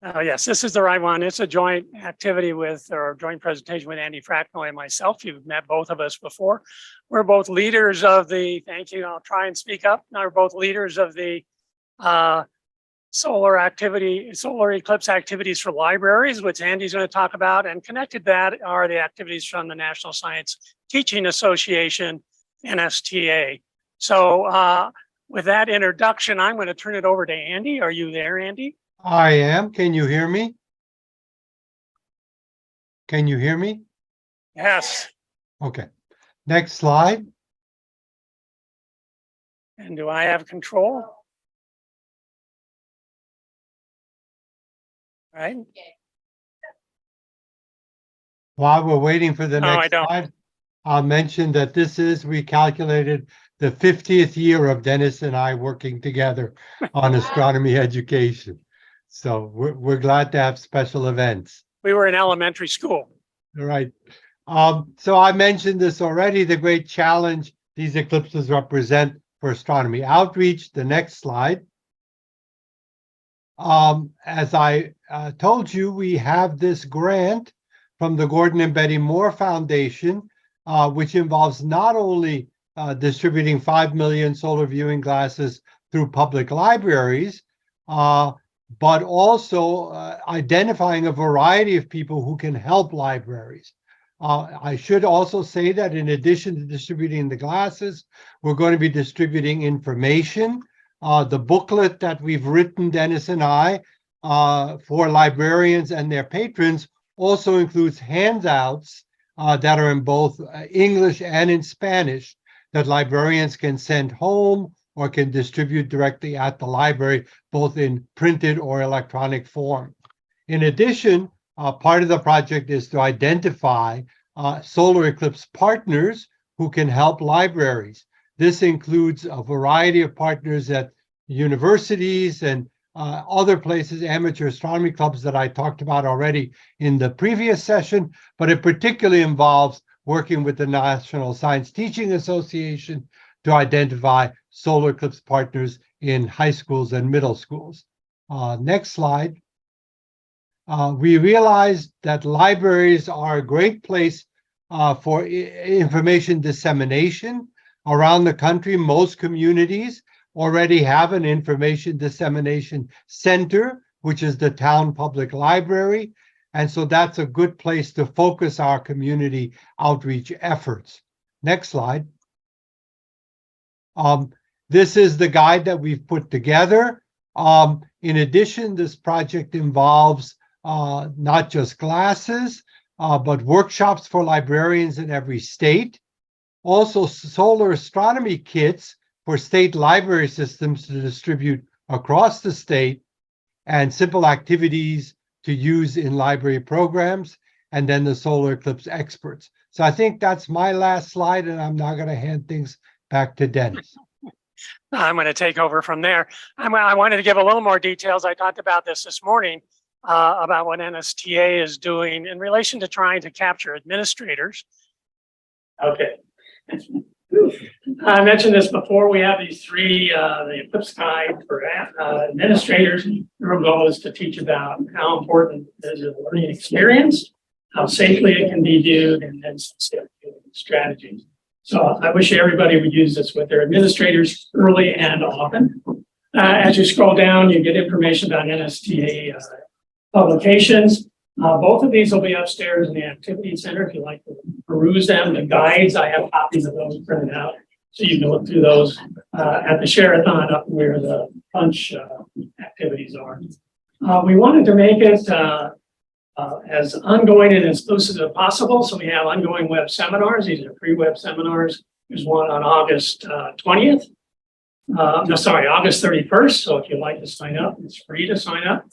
Yes, this is the right one. It's a joint activity with, or joint presentation with Andy Fraknoi and myself. You've met both of us before. We're both leaders of the, thank you, I'll try and speak up. Now we're both leaders of the solar eclipse activities for libraries, which Andy's going to talk about. And connected to that are the activities from the National Science Teaching Association, NSTA. So with that introduction, I'm going to turn it over to Andy. Are you there, Andy? I am. Can you hear me? Can you hear me? Yes. Okay. Next slide. And do I have control? Right. While we're waiting for the next I slide, I'll mention that this is, we calculated the 50th year of Dennis and I working together on astronomy education. So we're glad to have special events. We were in elementary school. Right. So I mentioned this already, the great challenge these eclipses represent for astronomy outreach. The next slide. As I told you, we have this grant from the Gordon and Betty Moore Foundation, which involves not only distributing 5 million solar viewing glasses through public libraries, but also identifying a variety of people who can help libraries. I should also say that in addition to distributing the glasses, we're going to be distributing information. The booklet that we've written, Dennis and I, for librarians and their patrons also includes handouts that are in both English and in Spanish that librarians can send home or can distribute directly at the library, both in printed or electronic form. In addition, part of the project is to identify solar eclipse partners who can help libraries. This includes a variety of partners at universities and other places, amateur astronomy clubs that I talked about already in the previous session, but it particularly involves working with the National Science Teaching Association to identify solar eclipse partners in high schools and middle schools. Next slide. We realized that libraries are a great place for information dissemination around the country. Most communities already have an information dissemination center, which is the town public library. And so that's a good place to focus our community outreach efforts. Next slide. This is the guide that we've put together. In addition, this project involves not just glasses, but workshops for librarians in every state. Also, solar astronomy kits for state library systems to distribute across the state, and simple activities to use in library programs, and then the solar eclipse experts. So I think that's my last slide, and I'm now going to hand things back to Dennis. I'm going to take over from there. I wanted to give a little more details. I talked about this morning about what NSTA is doing in relation to trying to capture administrators. Okay. I mentioned this before. We have these three, the Eclipse Guide for administrators. Our goal is to teach about how important is a learning experience, how safely it can be viewed, and then some strategies. So I wish everybody would use this with their administrators early and often. As you scroll down, you get information about NSTA publications. Both of these will be upstairs in the activity center if you like to peruse them. The guides, I have copies of those printed out, so you can look through those at the Sherathon up where the punch activities are. We wanted to make it as ongoing and exclusive as possible, so we have ongoing web seminars. These are free web seminars. There's one on August 20th. August 31st. So if you'd like to sign up, it's free to sign up.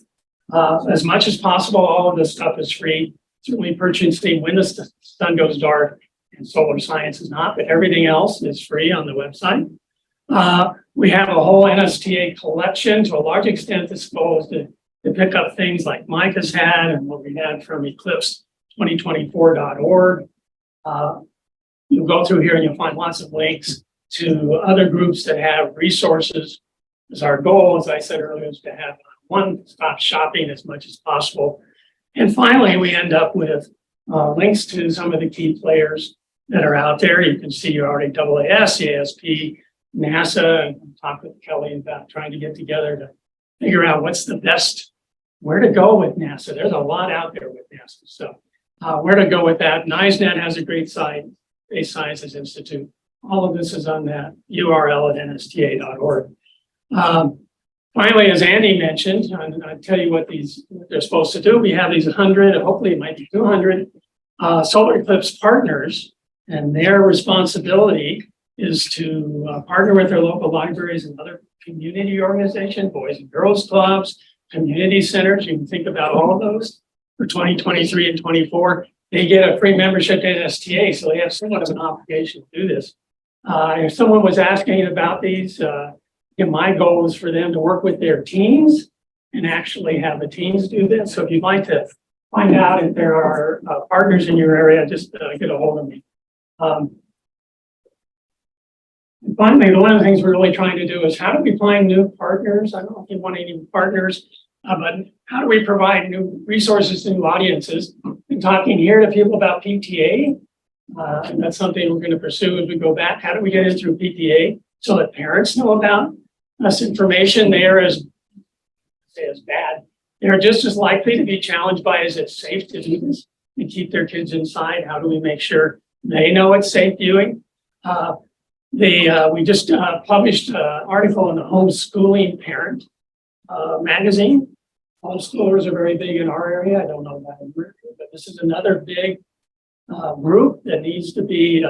As much as possible, all of this stuff is free. Certainly purchasing when the sun goes dark and solar science is not, but everything else is free on the website. We have a whole NSTA collection, to a large extent disposed to pick up things like Mike has had and what we had from eclipse2024.org. You'll go through here and you'll find lots of links to other groups that have resources. Because our goal, as I said earlier, is to have one-stop shopping as much as possible. And finally, we end up with links to some of the key players that are out there. You can see already AAS, CASP, NASA, and talk with Kelly about trying to get together to figure out what's the best, where to go with NASA. There's a lot out there with NASA. So where to go with that. NISNet has a great site, Space Sciences Institute. All of this is on that URL at nsta.org. Finally, as Andy mentioned, I'll tell you what they're supposed to do. We have these 100, hopefully it might be 200 solar eclipse partners, and their responsibility is to partner with their local libraries and other community organizations, boys and girls clubs, community centers. You can think about all of those for 2023 and 24. They get a free membership to NSTA, so they have somewhat of an obligation to do this. If someone was asking about these, my goal is for them to work with their teams and actually have the teams do this. So if you'd like to find out if there are partners in your area, just get a hold of me. And finally, one of the things we're really trying to do is how do we find new partners? I don't know if you want any partners, but how do we provide new resources to new audiences? I'm talking here to people about PTA. And that's something we're going to pursue as we go back. How do we get in through PTA so that parents know about this information? They are as bad. They're just as likely to be challenged by is it safe to do this and keep their kids inside? How do we make sure they know it's safe viewing? We just published an article in the Homeschooling Parent magazine. Homeschoolers are very big in our area. I don't know about America, but this is another big group that needs to be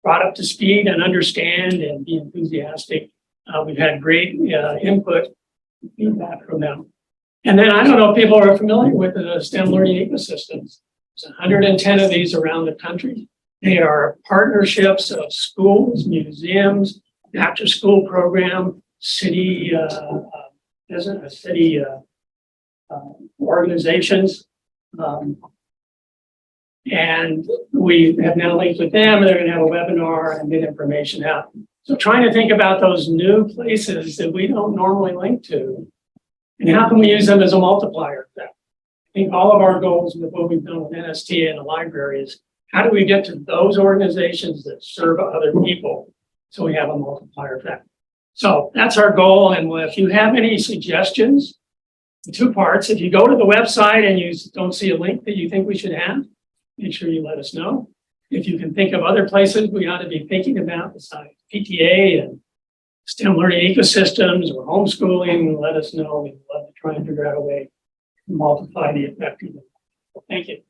brought up to speed and understand and be enthusiastic. We've had great input and feedback from them. And then I don't know if people are familiar with the STEM learning ecosystems. There's 110 of these around the country. They are partnerships of schools, museums, after school program, city organizations. And we have now linked with them, and they're going to have a webinar and get information out. So trying to think about those new places that we don't normally link to, and how can we use them as a multiplier effect? I think all of our goals with what we've done with NSTA and the library is how do we get to those organizations that serve other people so we have a multiplier effect? So that's our goal. And if you have any suggestions, two parts. If you go to the website and you don't see a link that you think we should have, make sure you let us know. If you can think of other places we ought to be thinking about besides PTA and STEM learning ecosystems or homeschooling, let us know. We'd love to try and figure out a way to multiply the effectiveness. Thank you.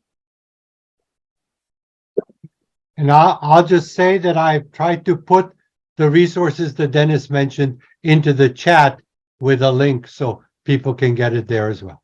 And I'll just say that I've tried to put the resources that Dennis mentioned into the chat with a link so people can get it there as well.